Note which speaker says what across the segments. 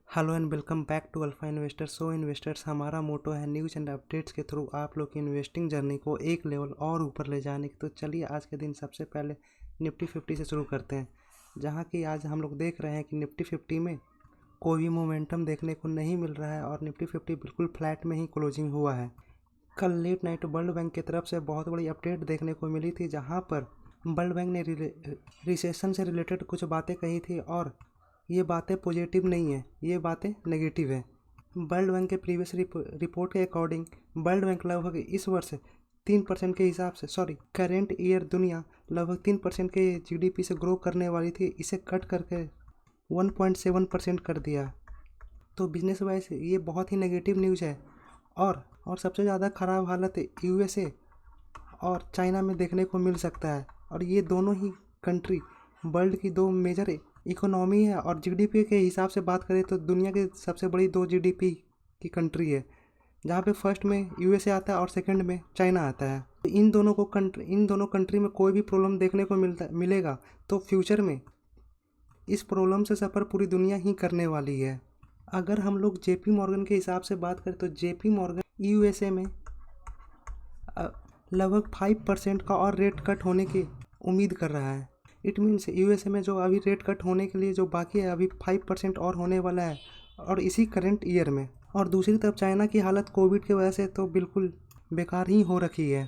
Speaker 1: Hello and welcome back to Alpha Investors. So investors, हमारा motto है news and updates के through आप लोग की इन्वेस्टिंग जर्नी को एक लेवल और ऊपर ले जाने की। तो चलिए आज के दिन सबसे पहले निफ्टी 50 से शुरू करते हैं, जहां कि आज हम लोग देख रहे हैं कि निफ्टी 50 में कोई भी मोमेंटम देखने को नहीं मिल रहा है और निफ्टी 50 बिल्कुल फ्लैट में ही क्लोजिंग हुआ है। कल लेट नाइट वर्ल्ड बैंक की तरफ से बहुत बड़ी अपडेट देखने को मिली थी, जहाँ पर वर्ल्ड बैंक ने रिसेशन से रिलेटेड कुछ बातें कही थी और ये बातें पॉजिटिव नहीं है, ये बातें नेगेटिव है। वर्ल्ड बैंक के प्रीवियस रिपोर्ट के अकॉर्डिंग वर्ल्ड बैंक लगभग इस वर्ष 3% के हिसाब से करेंट ईयर दुनिया लगभग 3% के जीडीपी से ग्रो करने वाली थी, इसे कट करके 1.7% कर दिया। तो बिजनेस वाइज ये बहुत ही नेगेटिव न्यूज़ है। और सबसे ज़्यादा ख़राब हालत यूएसए और चाइना में देखने को मिल सकता है, और ये दोनों ही कंट्री वर्ल्ड की दो मेजर इकोनॉमी है और जीडीपी के हिसाब से बात करें तो दुनिया की सबसे बड़ी दो जीडीपी की कंट्री है, जहाँ पे फर्स्ट में यूएसए आता है और सेकंड में चाइना आता है। तो इन दोनों कंट्री में कोई भी प्रॉब्लम देखने को मिलेगा तो फ्यूचर में इस प्रॉब्लम से सफ़र पूरी दुनिया ही करने वाली है। अगर हम लोग जेपी मॉर्गन के हिसाब से बात करें तो जेपी मॉर्गन यूएसए में लगभग 5% का और रेट कट होने की उम्मीद कर रहा है। इट मीन्स यूएसए में जो अभी रेट कट होने के लिए जो बाकी है, अभी 5% और होने वाला है, और इसी करंट ईयर में। और दूसरी तरफ चाइना की हालत कोविड की वजह से तो बिल्कुल बेकार ही हो रखी है।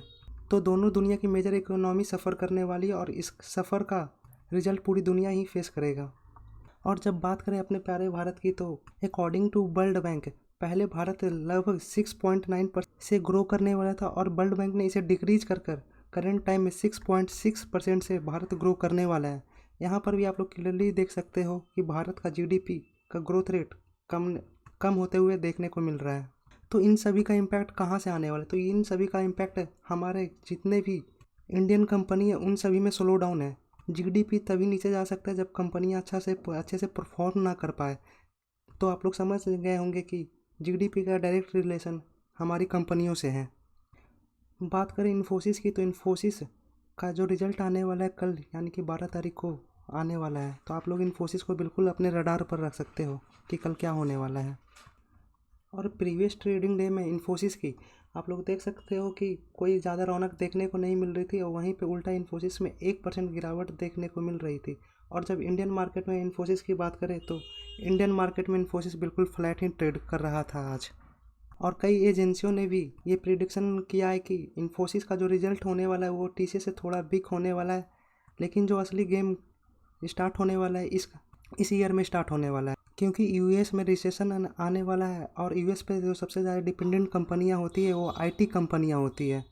Speaker 1: तो दोनों दुनिया की मेजर इकोनॉमी सफ़र करने वाली है और इस सफ़र का रिजल्ट पूरी दुनिया ही फेस करेगा। और जब बात करें अपने प्यारे भारत की, तो अकॉर्डिंग टू वर्ल्ड बैंक पहले भारत लगभग 6.9% से ग्रो करने वाला था और वर्ल्ड बैंक ने इसे डिक्रीज कर करंट टाइम में 6.6% से भारत ग्रो करने वाला है। यहाँ पर भी आप लोग क्लियरली देख सकते हो कि भारत का जीडीपी का ग्रोथ रेट कम होते हुए देखने को मिल रहा है। तो इन सभी का इम्पैक्ट कहाँ से आने वाला है? तो इन सभी का इम्पैक्ट हमारे जितने भी इंडियन कंपनी है उन सभी में स्लो डाउन है। जीडीपी तभी नीचे जा सकता है जब कंपनियाँ अच्छे से परफॉर्म ना कर पाए। तो आप लोग समझ गए होंगे कि जीडीपी का डायरेक्ट रिलेशन हमारी कंपनियों से है। बात करें इन्फोसिस की, तो इन्फोसिस का जो रिजल्ट आने वाला है कल, यानी कि 12 तारीख को आने वाला है, तो आप लोग इन्फोसिस को बिल्कुल अपने रडार पर रख सकते हो कि कल क्या होने वाला है। और प्रीवियस ट्रेडिंग डे में इन्फोसिस की आप लोग देख सकते हो कि कोई ज़्यादा रौनक देखने को नहीं मिल रही थी, और वहीं पे उल्टा इन्फोसिस में 1% गिरावट देखने को मिल रही थी। और जब इंडियन मार्केट में इन्फोसिस की बात करें तो इंडियन मार्केट में इन्फोसिस बिल्कुल फ्लैट ही ट्रेड कर रहा था आज। और कई एजेंसियों ने भी ये प्रिडिक्शन किया है कि इन्फोसिस का जो रिजल्ट होने वाला है वो टीसीएस से थोड़ा वीक होने वाला है, लेकिन जो असली गेम स्टार्ट होने वाला है इस ईयर में स्टार्ट होने वाला है, क्योंकि यूएस में रिसेशन आने वाला है और यूएस पे जो सबसे ज़्यादा डिपेंडेंट कंपनियां होती है वो आईटी कंपनियां होती है।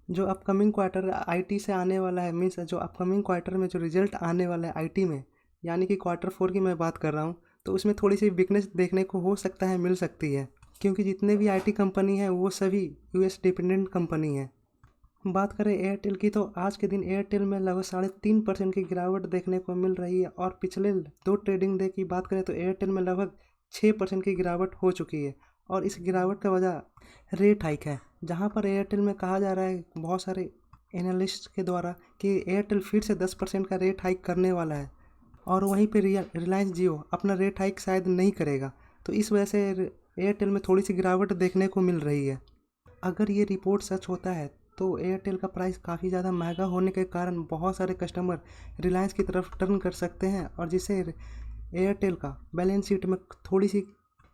Speaker 1: जो अपकमिंग क्वार्टर आईटी से आने वाला है, मीन्स जो अपकमिंग क्वार्टर में जो रिजल्ट आने वाला है आईटी में, यानी कि Q4 की मैं बात कर रहा हूँ, तो उसमें थोड़ी सी वीकनेस देखने को हो सकता है, मिल सकती है, क्योंकि जितने भी आईटी कंपनी हैं वो सभी यूएस डिपेंडेंट कंपनी हैं। बात करें एयरटेल की, तो आज के दिन एयरटेल में लगभग 3.5% की गिरावट देखने को मिल रही है, और पिछले 2 ट्रेडिंग डे की बात करें तो एयरटेल में लगभग 6% की गिरावट हो चुकी है। और इस गिरावट का वजह रेट हाइक है, जहां पर एयरटेल में कहा जा रहा है बहुत सारे एनालिस्ट के द्वारा कि एयरटेल फिर से 10% का रेट हाइक करने वाला है, और वहीं पे रिलायंस जियो अपना रेट हाइक शायद नहीं करेगा। तो इस वजह से एयरटेल में थोड़ी सी गिरावट देखने को मिल रही है। अगर ये रिपोर्ट सच होता है तो एयरटेल का प्राइस काफ़ी ज़्यादा महंगा होने के कारण बहुत सारे कस्टमर रिलायंस की तरफ टर्न कर सकते हैं, और जिससे एयरटेल का बैलेंस शीट में थोड़ी सी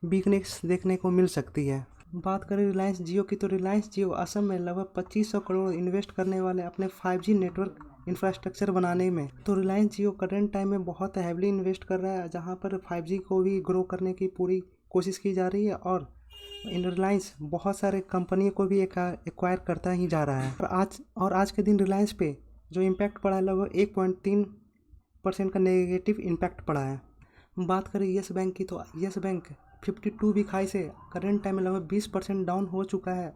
Speaker 1: वीकनेस देखने को मिल सकती है। बात करें रिलायंस जियो की, तो रिलायंस जियो असम में लगभग 2500 करोड़ इन्वेस्ट करने वाले अपने 5G नेटवर्क इंफ्रास्ट्रक्चर बनाने में। तो रिलायंस जियो करंट टाइम में बहुत हैवली इन्वेस्ट कर रहा है, जहां पर 5G को भी ग्रो करने की पूरी कोशिश की जा रही है, और रिलायंस बहुत सारे कंपनियों को भी एक्वायर करता ही जा रहा है। और आज के दिन रिलायंस पे जो इम्पैक्ट पड़ा है लगभग 1.3% का नेगेटिव इम्पैक्ट पड़ा है। बात करें यस बैंक की, तो यस बैंक 52 वीक हाई से करंट टाइम में लगभग 20% डाउन हो चुका है।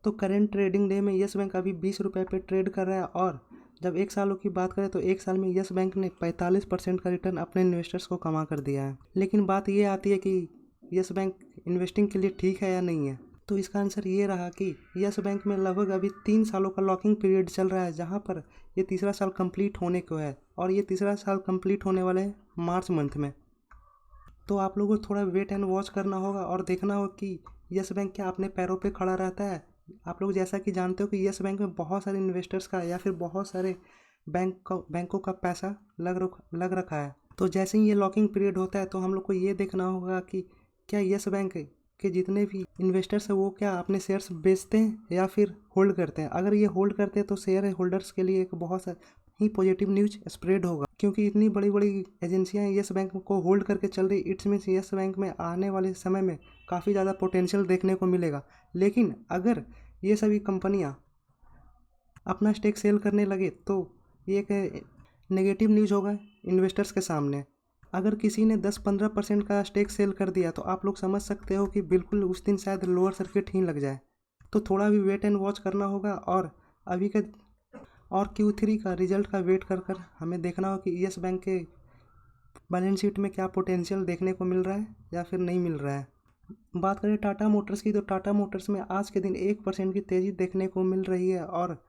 Speaker 1: तो करंट ट्रेडिंग डे में यस बैंक अभी 20 रुपये पे ट्रेड कर रहा है, और जब 1 सालों की बात करें तो 1 साल में यस बैंक ने 45% का रिटर्न अपने इन्वेस्टर्स को कमा कर दिया है। लेकिन बात ये आती है कि यस बैंक इन्वेस्टिंग के लिए ठीक है या नहीं है, तो इसका आंसर ये रहा कि यस बैंक में लगभग अभी 3 सालों का लॉकिंग पीरियड चल रहा है, जहाँ पर ये तीसरा साल कंप्लीट होने को है, और ये तीसरा साल कंप्लीट होने वाला है मार्च मंथ में। तो आप लोगों को थोड़ा वेट एंड वॉच करना होगा और देखना होगा कि यस बैंक क्या अपने पैरों पे खड़ा रहता है। आप लोग जैसा कि जानते हो कि यस बैंक में बहुत सारे इन्वेस्टर्स का या फिर बहुत सारे बैंकों का पैसा लग रखा है। तो जैसे ही ये लॉकिंग पीरियड होता है तो हम लोग को ये देखना होगा कि क्या यस बैंक के जितने भी इन्वेस्टर्स हैं वो क्या अपने शेयर्स बेचते हैं या फिर होल्ड करते हैं। अगर ये होल्ड करते हैं तो शेयर होल्डर्स के लिए एक बहुत ही पॉजिटिव न्यूज स्प्रेड होगा, क्योंकि इतनी बड़ी बड़ी एजेंसियां यस बैंक को होल्ड करके चल रही। इट्स मीन्स यस बैंक में आने वाले समय में काफ़ी ज़्यादा पोटेंशियल देखने को मिलेगा। लेकिन अगर ये सभी कंपनियां अपना स्टेक सेल करने लगे तो ये एक नेगेटिव न्यूज़ होगा इन्वेस्टर्स के सामने। अगर किसी ने 10-15% का स्टेक सेल कर दिया तो आप लोग समझ सकते हो कि बिल्कुल उस दिन शायद लोअर सर्किट ही लग जाए। तो थोड़ा भी वेट एंड वॉच करना होगा और अभी का और Q3 का रिजल्ट का वेट कर कर हमें देखना होगा कि यस बैंक के बैलेंस शीट में क्या पोटेंशियल देखने को मिल रहा है या फिर नहीं मिल रहा है। बात करें टाटा मोटर्स की, तो टाटा मोटर्स में आज के दिन 1% की तेज़ी देखने को मिल रही है। और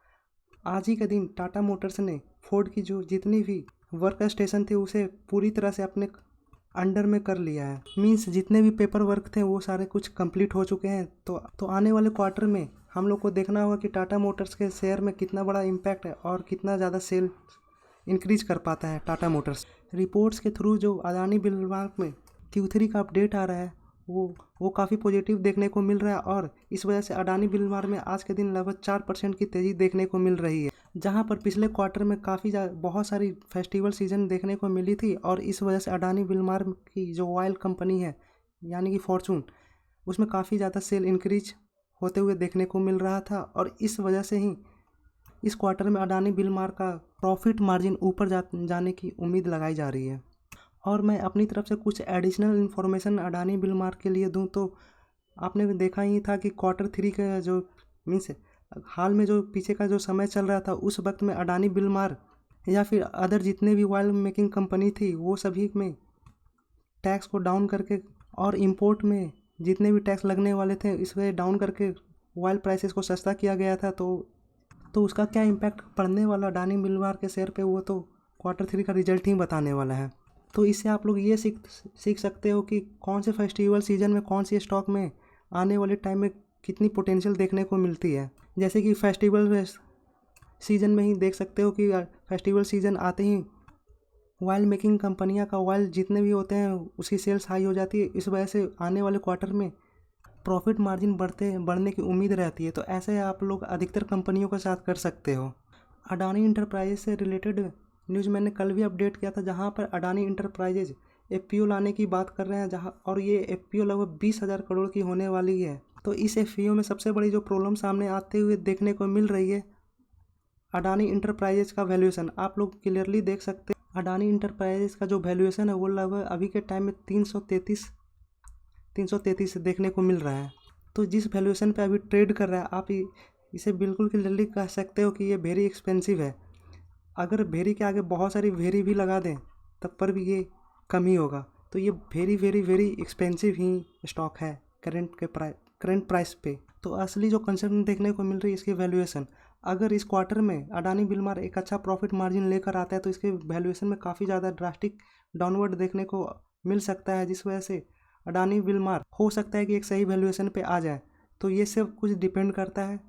Speaker 1: आज ही के दिन टाटा मोटर्स ने फोर्ड की जो जितनी भी वर्क स्टेशन थे उसे पूरी तरह से अपने अंडर में कर लिया है। मींस जितने भी पेपर वर्क थे वो सारे कुछ कंप्लीट हो चुके हैं। तो आने वाले क्वार्टर में हम लोग को देखना होगा कि टाटा मोटर्स के शेयर में कितना बड़ा इम्पैक्ट है और कितना ज़्यादा सेल इंक्रीज कर पाता है टाटा मोटर्स। रिपोर्ट्स के थ्रू जो अडानी बिलमार्क में Q3 का अपडेट आ रहा है वो काफ़ी पॉजिटिव देखने को मिल रहा है। और इस वजह से अडानी बिलमार्क में आज के दिन लगभग 4% की तेज़ी देखने को मिल रही है, जहां पर पिछले क्वार्टर में बहुत सारी फेस्टिवल सीजन देखने को मिली थी। और इस वजह से अडानी बिलमार्क की जो ऑयल कंपनी है यानी कि फॉर्चून, उसमें काफ़ी ज़्यादा सेल इंक्रीज होते हुए देखने को मिल रहा था। और इस वजह से ही इस क्वार्टर में अडानी बिलमार्क का प्रॉफिट मार्जिन ऊपर जाने की उम्मीद लगाई जा रही है। और मैं अपनी तरफ से कुछ एडिशनल इन्फॉर्मेशन अडानी बिलमार्क के लिए दूं तो आपने देखा ही था कि Q3 का जो मीन्स हाल में जो पीछे का जो समय चल रहा था उस वक्त में अडानी बिलमार्क या फिर अदर जितने भी ऑयल मेकिंग कंपनी थी वो सभी में टैक्स को डाउन करके और इंपोर्ट में जितने भी टैक्स लगने वाले थे इस वजह डाउन करके ऑयल प्राइसेस को सस्ता किया गया था। तो उसका क्या इम्पैक्ट पड़ने वाला अडानी बिलमार्क के शेयर पे वो तो Q3 का रिजल्ट ही बताने वाला है। तो इससे आप लोग ये सीख सकते हो कि कौन से फेस्टिवल सीजन में कौन सी स्टॉक में आने वाले टाइम में कितनी पोटेंशियल देखने को मिलती है। जैसे कि फेस्टिवल सीजन में ही देख सकते हो कि फेस्टिवल सीजन आते ही ऑयल मेकिंग कंपनियां का ऑयल जितने भी होते हैं उसकी सेल्स हाई हो जाती है। इस वजह से आने वाले क्वार्टर में प्रॉफिट मार्जिन बढ़ने की उम्मीद रहती है। तो ऐसे आप लोग अधिकतर कंपनियों के साथ कर सकते हो। अडानी इंटरप्राइजेज से रिलेटेड न्यूज़ मैंने कल भी अपडेट किया था, जहां पर अडानी इंटरप्राइजेज FPO लाने की बात कर रहे हैं और ये FPO लगभग 20,000 करोड़ की होने वाली है। तो इस FPO में सबसे बड़ी जो प्रॉब्लम सामने आते हुए देखने को मिल रही है अडानी इंटरप्राइजेज का वैल्यूएशन। आप लोग क्लियरली देख सकते हैं अडानी इंटरप्राइजेज का जो वैल्यूएशन है वो लगभग अभी के टाइम में 333 देखने को मिल रहा है। तो जिस वैल्यूएशन पे अभी ट्रेड कर रहा है आप इसे बिल्कुल क्लियरली कह सकते हो कि ये वेरी एक्सपेंसिव है। अगर वेरी के आगे बहुत सारी वेरी भी लगा दें तब पर भी ये कम ही होगा। तो ये वेरी वेरी वेरी एक्सपेंसिव ही स्टॉक है करंट प्राइस पे। तो असली जो कंसर्न देखने को मिल रही है इसकी वैल्यूएशन। अगर इस क्वार्टर में अडानी बिलमार्क एक अच्छा प्रॉफिट मार्जिन लेकर आता है तो इसके वैल्यूएशन में काफ़ी ज़्यादा ड्रास्टिक डाउनवर्ड देखने को मिल सकता है, जिस वजह से अडानी बिलमार्क हो सकता है कि एक सही वैल्यूएशन पे आ जाए। तो ये सब कुछ डिपेंड करता है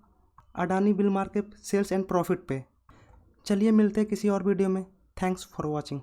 Speaker 1: अडानी बिलमार्क के सेल्स एंड प्रॉफिट पे। चलिए मिलते हैं किसी और वीडियो में। Thanks for watching.